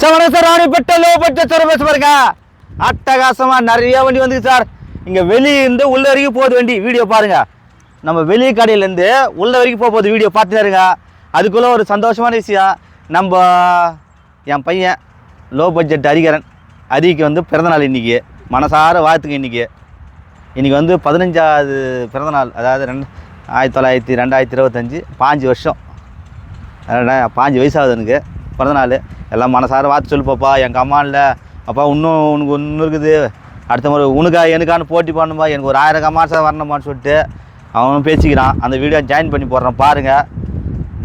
Ranipet low budget service பாருங்க. அட்டகாசமாக நிறைய வண்டி வந்துருக்கு சார். இங்கே வெளியிருந்து உள்ள வரைக்கும் போகுது வண்டி. வீடியோ பாருங்க. நம்ம வெளி கடையிலேருந்து உள்ள வரைக்கும் போகுது. வீடியோ பார்த்துருங்க. அதுக்குள்ளே ஒரு சந்தோஷமான விஷயம், நம்ம என் பையன் லோ பட்ஜெட் ஹரிகரன் ஹரிக்கு வந்து பிறந்தநாள் இன்றைக்கி. மனசார வாழ்த்துங்க. இன்றைக்கி வந்து 15வது பிறந்தநாள். அதாவது 2025 5 வருஷம் 5 வயசாகுது எனக்கு பிறந்தநாள். எல்லாம் மனசார வாழ்த்து சொல்லுப்பாப்பா. எங்கள் அம்மா இல்லை அப்பா இன்னும் உனக்கு ஒன்று இருக்குது, அடுத்த முறை உனக்கா எனக்கானு போட்டி பண்ணும்பா, எனக்கு ஒரு 1000 கமாசா வரணுமான்னு சொல்லிட்டு அவனும் பேசிக்கிறான். அந்த வீடியோ ஜாயின் பண்ணி போடுறேன் பாருங்கள்.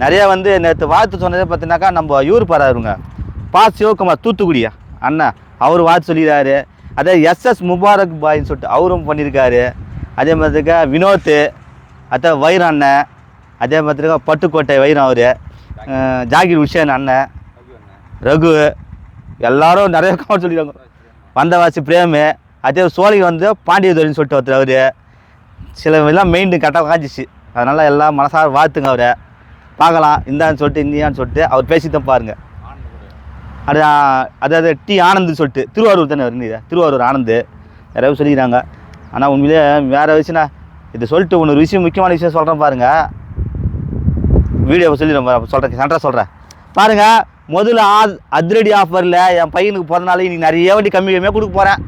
நிறையா வந்து நேற்று வாழ்த்து சொன்னதே பார்த்தீங்கன்னாக்கா நம்ம இவர் பாருங்க பா சிவகுமார் தூத்துக்குடியா அண்ணன், அவர் வாழ்த்து சொல்லிடுறாரு. அதே எஸ்எஸ் முபாரக் பாய்ன்னு சொல்லிட்டு அவரும் பண்ணியிருக்காரு. அதே மாதிரிக்கா வினோத்து, அதே வைரம் அண்ணன், அதே மாதிரிக்கா பட்டுக்கோட்டை வைரம் அவர், ஜாகிர் உஷேன் அண்ணன், ரகு, எல்லோரும் நிறைய கமெண்ட் சொல்லியிருக்காங்க. வந்தவாசி பிரேமு, அதே சோழிக்கு வந்து பாண்டியதுரைன்னு சொல்லிட்டு ஒருத்தர் அவர். சில எல்லாம் மெயின் கரெக்டாக காஞ்சிச்சு. அதனால் எல்லாம் மனசார வாழ்த்துங்க அவரை. பார்க்கலாம் இந்தான்னு சொல்லிட்டு இந்தியான்னு சொல்லிட்டு அவர் பேசித்தான் பாருங்கள். அதாவது டி ஆனந்த் சொல்லிட்டு திருவாரூர் தானே வருங்க. திருவாரூர் ஆனந்த் நிறைய சொல்லிக்கிறாங்க. ஆனால் உண்மையிலே வேறு விஷயம்னா இது சொல்லிட்டு ஒன்று விஷயம், முக்கியமான விஷயம் சொல்கிறேன் பாருங்கள். வீடியோவை சொல்லிடுறேன், சொல்கிறேன் சென்டராக சொல்கிறேன் பாருங்கள். முதல்ல அதிரடி ஆஃபரில் என் பையனுக்கு பிறந்தநாள் இன்றைக்கி நிறைய வண்டி கம்மியாக கொடுக்க போகிறேன்.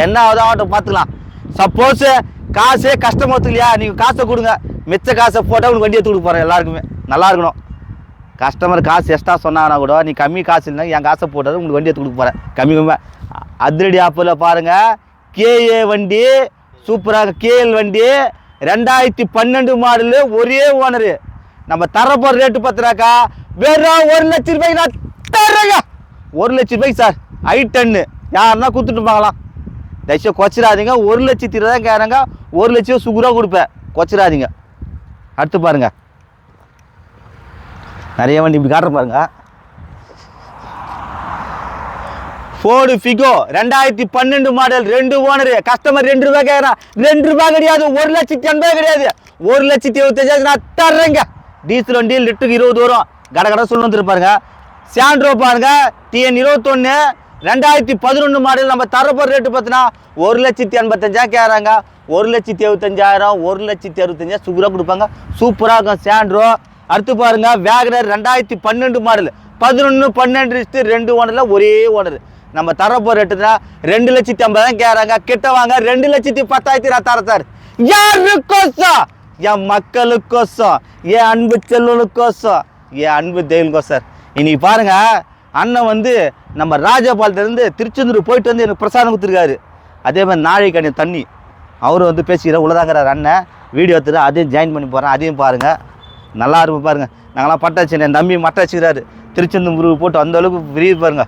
என்ன ஆகுதோ அவன்கிட்ட பார்த்துக்கலாம். சப்போஸ் காசே கஷ்டமாக இல்லையா, நீங்கள் காசை கொடுங்க, மிச்ச காசை போட்டால் உனக்கு வண்டியை கொடுக்க போகிறேன். எல்லாருக்குமே நல்லா இருக்கணும். கஸ்டமர் காசு எக்ஸ்ட்ரா சொன்னாங்கன்னா கூட நீ கம்மி காசு இல்லைனா என் காசை போட்டாலும் உங்களுக்கு வண்டியை கொடுக்க போகிறேன் கம்மியாக. அதிரடி ஆஃபரில் பாருங்கள். கேஏ வண்டி சூப்பராக, கேஎல் வண்டி 2012 மாடலு, ஒரே ஓனரு. நம்ம தரப்போகிற ரேட்டு பார்த்துனாக்கா வெறும் 1 லட்ச ரூபாய்க்கு நான் தர்றேங்க. 1 லட்ச ரூபாய்க்கு சார். I10 யாருன்னா கொடுத்துட்டு பார்க்கலாம். தயவுசெய்து கொச்சிடாதீங்க. 1,20,000 கேட்குறாங்க. 1 லட்சம் சுகுராக கொடுப்பேன், கொச்சிடாதீங்க. அடுத்து பாருங்கள், நிறைய வண்டி இப்படி காட்டுற பாருங்க. Ford Figo 2012 model, 2 owner. Customer 2 ரூபாய் கேட்குறான். 2 ரூபாய் கிடையாது, 1,80,000 கிடையாது, 1,75,000 நான் தர்றேங்க. டீசல் வண்டி லிட்டருக்கு 20 வரும். கடை சொல்லி வந்துருப்பாருங்க. சாண்ட்ரோ பாருங்க, TN 21 2011 மாடல். நம்ம தரப்போகிற ரேட்டு பார்த்தீங்கன்னா 1,85,000 கேட்குறாங்க. 1,75,000 1,65,000 சுகராக கொடுப்பாங்க. சூப்பராக இருக்கும் சாண்ட்ரோ. அடுத்து பாருங்க, வேகனர் 2012 மாடல், 11-12 ஓனரில் ஒரே ஓனர். நம்ம தரப்போ ரேட்டுனா 2,50,000 கேட்குறாங்க. கிட்ட வாங்க, 2,10,000 நான் தரேன் சார். யாருக்கோசம்? என் மக்களுக்கோசம், என் அன்பு செல்வனுக்கோசம், என் அன்பு தெய்வனுக்கோசம் சார். இன்னைக்கு பாருங்க, அண்ணன் வந்து நம்ம ராஜபாலத்திலேருந்து திருச்செந்தூர் போயிட்டு வந்து எனக்கு பிரசாதம் கொடுத்துருக்காரு. அதே மாதிரி நாளைக்கு தண்ணி அவரும் வந்து பேசிக்கிறேன் உள்ளதாங்கிறார் அண்ணன். வீடியோ எடுத்துட்டு அதையும் ஜாயின் பண்ணி போகிறேன், அதையும் பாருங்கள். நல்லா இருக்கும் பாருங்கள். நாங்களாம் பட்டாச்சு, என் தம்பி மட்டை வச்சுக்கிறாரு திருச்செந்தூர் முருகு போட்டு, அந்த அளவுக்கு விரிவு பாருங்க.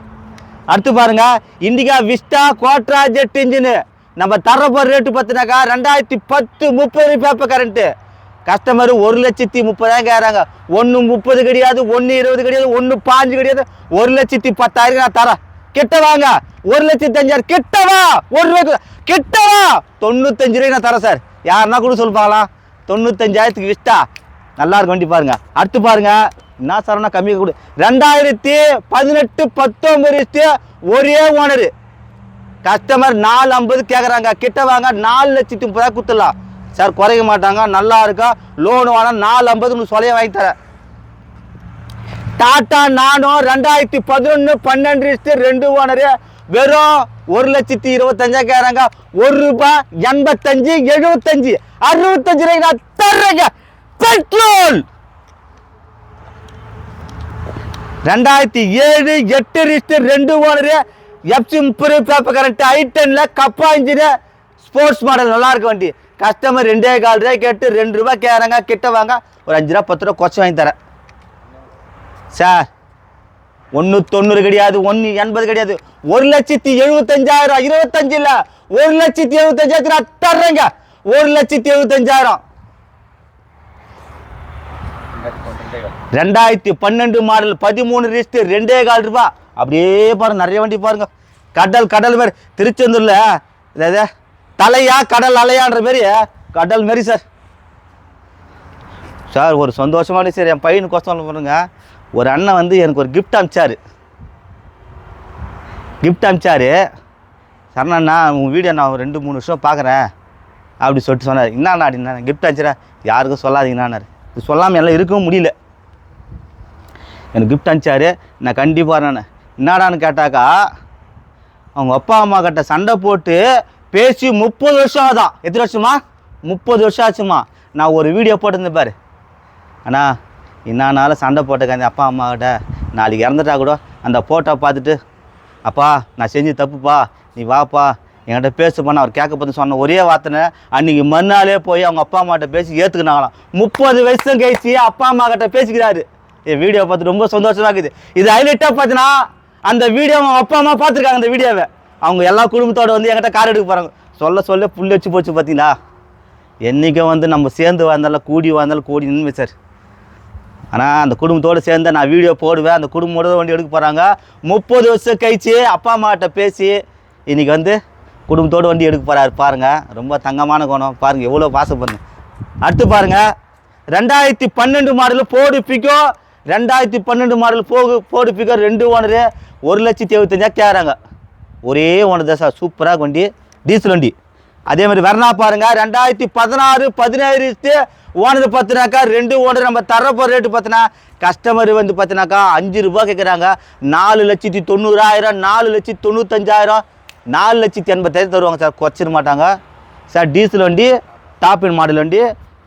அடுத்து பாருங்க, Indica Vista Quadrajet engine. நம்ம தரப்போகிற ரேட்டு பார்த்தினாக்கா 2010-30 பேப்பர் கரண்ட்டு. கஸ்டமர் 1,30,000 கேட்குறாங்க. 1,30,000 கிடையாது, 1,20,000 கிடையாது, 1,5,000 கிடையாது, 1,10,000 நான் தரேன். கிட்ட வாங்க, 1,05,000 கிட்ட வா, 1 ரூபாய்க்கு கிட்ட வா, 95 நான் தரேன் சார். யாருன்னா கூட சொல்லுப்பாங்களா? 95,000 விஸ்டா நல்லா இருக்கும் வண்டி பாருங்க. அடுத்து பாருங்க, என்ன சார்னா கம்மியாக கொடு. 2018-19 ஒரே ஓனரு. கஸ்டமர் 4,50 கேட்குறாங்க. கிட்ட வாங்க, 4,30,000 கொடுத்துடலாம் சார். குறைக்க மாட்டாங்க, நல்லா இருக்கா. லோனு வேணாம், 4,50 சொல்லையே வாங்கி தரேன். டாட்டா நானோ 2011-12 2 ஓனரு, வெறும் 1,25,000 கேட்குறாங்க. 1 ரூபாய் 85 75 65 நான் தர்றேங்க. Petrol 2007-8 2 owner, FC 30 paper current, I10 Kappa engine, sports model, நல்லா இருக்க வண்டி. கஸ்டமர் 2,15 ரூபாய் கேட்டு 2 ரூபாய் கேட்குறாங்க. கிட்ட வாங்க, ஒரு 5 ரூபா 10 ரூபா குறைச்சி வாங்கி தரேன் சார். 1,90 கிடையாது, 1,80 கிடையாது, 1,75,000 25 இல்லை, 1,75,000 நான் தர்றேங்க. 1,75,000. 2012 மாடல், 13 ரிஜிஸ்டர், 2,15 ரூபாய். அப்படியே பாருங்க, நிறைய வண்டி பாருங்க. கடல் மாதிரி திருச்செந்தூர்ல தலையா கடல் அலையான்ற மாரி கடல் மாரி சார். சார் ஒரு சந்தோஷமான சார், என் பையனுக்கோசம் பாருங்க. ஒரு அண்ணன் வந்து எனக்கு ஒரு கிஃப்ட் அனுப்பிச்சாரு. கிஃப்ட் அனுப்பிச்சாரு. சரணண்ணா உங்கள் வீடியோ நான் 2-3 வருஷம் பார்க்குறேன் அப்படி சொல்லிட்டு சொன்னார். என்னண்ணா அப்படின்னா கிஃப்ட் அனுப்பிச்சிடறேன் யாருக்கும் சொல்லாதீங்கன்னாரு. இது சொல்லாமல் எல்லாம் இருக்கவும் முடியல. எனக்கு கிஃப்ட் அனுப்பிச்சாரு. நான் கண்டிப்பாக நான் என்னடான்னு கேட்டாக்கா அவங்க அப்பா அம்மா கிட்ட சண்டை போட்டு பேசி 30 வருஷம் ஆகுதான். எத்தனை வருஷமா? 30 வருஷம் ஆச்சுமா. நான் ஒரு வீடியோ போட்டிருந்தேன் பாரு. அண்ணா என்னானாலும் சண்டை போட்டுக்காங்க அப்பா அம்மா கிட்ட, நாளைக்கு இறந்துட்டா கூட அந்த ஃபோட்டோ பார்த்துட்டு அப்பா நான் செஞ்சு தப்புப்பா நீ வாப்பா என்கிட்ட பேசுப்பான்னு அவர் கேட்க பார்த்து சொன்ன ஒரே வார்த்தை அன்றைக்கி மறுநாளே போய் அவங்க அப்பா அம்மாட்ட பேசி ஏற்றுக்கினாங்களாம். 30 வருஷம் கழிச்சு அப்பா அம்மா கிட்ட பேசிக்கிறாரு. என் வீடியோ பார்த்து ரொம்ப சந்தோஷமாக இருக்குது. இது ஹைலைட்டாக பார்த்தீங்கன்னா அந்த வீடியோ அவங்க அப்பா அம்மா பார்த்துருக்காங்க. அந்த வீடியோவை அவங்க எல்லா குடும்பத்தோடு வந்து என்கிட்ட கார் எடுக்க போகிறாங்க. சொல்ல புல் வச்சு போச்சு பார்த்தீங்களா. என்றைக்கும் வந்து நம்ம சேர்ந்து வாழ்ந்தாலும் கூடி வாழ்ந்தாலும் கூடி நின்று சார். ஆனால் அந்த குடும்பத்தோடு சேர்ந்து நான் வீடியோ போடுவேன். அந்த குடும்பத்தோட வண்டி எடுக்க போகிறாங்க. 30 வருஷம் கழிச்சு அப்பா அம்மாட்ட பேசி இன்றைக்கி வந்து குடும்பத்தோடு வண்டி எடுக்க போகிறாரு பாருங்கள். ரொம்ப தங்கமான குணம் பாருங்கள், எவ்வளோ பாசம் பண்ணுங்க. அடுத்து பாருங்கள் 2012 மாடலு போடு பிக்கோ. 2012 மாடல் போடு பிக்கோ 2 ஓனரு 1,75,000 கேட்குறாங்க. ஒரே ஓனர் தான் சார். சூப்பராக வண்டி, டீசல் வண்டி. அதே மாதிரி வரணா பாருங்கள் 2016-17 ஓனர் பார்த்தினாக்கா 2 ஓனர். நம்ம தரப்போ ரேட்டு பார்த்தினா கஸ்டமர் வந்து பார்த்தினாக்கா 5 ரூபா கேட்குறாங்க. 4,90,000 4,95,000 4,80,000 தருவாங்க சார். குறைச்சிட மாட்டாங்க சார். டீசல் வண்டி, டாப் இன் மாடல் வண்டி,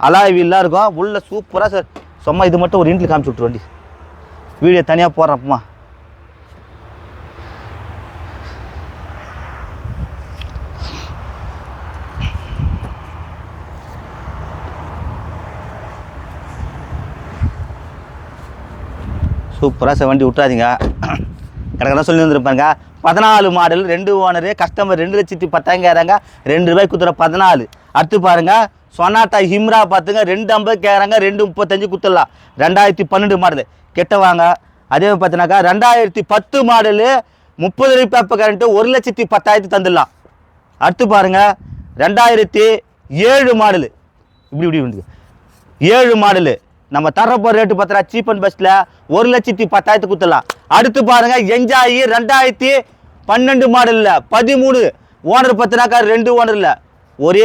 அலாய் வீல்லாம் இருக்கும் உள்ள. சூப்பராக சார். சும்மா இது மட்டும் ஒரு இன்ட்லி காமிச்சு விட்ரு வண்டி. வீடியோ தனியாக போடுறப்பமா. சூப்பராக சார் வண்டி விட்றாதீங்க. கிடக்கிறதா சொல்லி வந்துருப்பாங்க. 14 மாடல் 2 ஓனரு. கஸ்டமர் 2,10,000 கேட்குறாங்க. 2 ரூபாய்க்கு குத்துற 14. அடுத்து பாருங்கள் சொனாட்டா ஹிம்ரா பார்த்துங்க 2,50 கேட்குறாங்க. 2,35 குத்துடலாம். 2012 மாடலு கெட்ட வாங்க. அதே மாதிரி பார்த்தினாக்கா 2010 மாடலு 30 ரூபாய் கரண்ட்டு 1,10,000 தந்துடலாம். அடுத்து பாருங்கள் 2007 மாடலு இப்படி 7 மாடலு நம்ம தரப்போ ரேட்டு பார்த்தா சீப் அண்ட் பெஸ்ட்டில் 1,10,000 குத்துடலாம். அடுத்து பாருங்கள் என்ஜாய் 2012 மாடலில் 13 ஓனர் பார்த்தினாக்கா 2 ஓனர் இல்லை ஒரே